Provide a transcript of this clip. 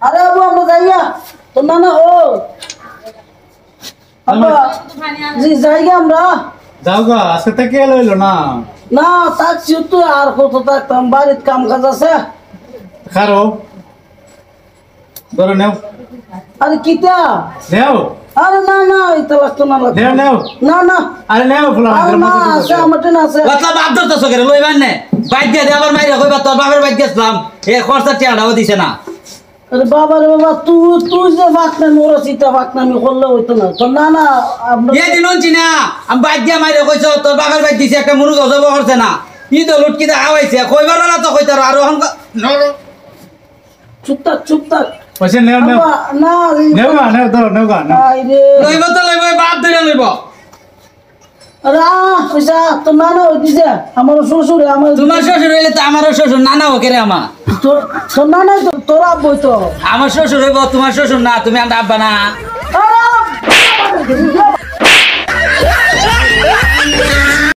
আরে আবু আমরা যাইয়া তো না না ও আব্বা জি যাইয়া আমরা যাও গা আজকে থেকে লইলো না না থাকছি তো আর কত থাকতাম বাড়ির কাম কাজ আছে খারো ধরো নেও আরে কিতা নেও আরে না না এটা লাগতো না লাগতো নেও নেও না না আরে নেও ফুলা আরে না আছে আমার টেন আছে বাতলা বাপ ধরতে সকেরে লইবান নে বাইক দিয়ে দে আবার মাইরা কইবা তোর বাপের বাইক গেছলাম এ খরচা টিয়াটাও দিছে না আরে বাবা রে বাবা তুই তুই যে বাকনামি ওরা চিতা বাকনামি করলে হইতো না তো না না আমরা এই দিন অনছি না আমি বাইক দিয়ে মাইরা কইছ তোর বাপের বাইক দিছে একটা মুরুগ জব করছে না ই তো লুটকি দা আওয়াইছে কইবার না তো কইতার আর হন চুপ থাক পয়সা নেও নেও বাবা না নেও গা নেও ধরো নেও গা নেও আইরে লইব তো লইব বাপ ধরে লইব আরে পয়সা তো না না ওই দিছে আমার শ্বশুর আমার তোমার শ্বশুর হইলে তো আমারও শ্বশুর নানা হোক রে আমার তোর না না তোর আব্বই তো আমার শ্বশুর হইব তোমার শ্বশুর না তুমি আমার আব্বা না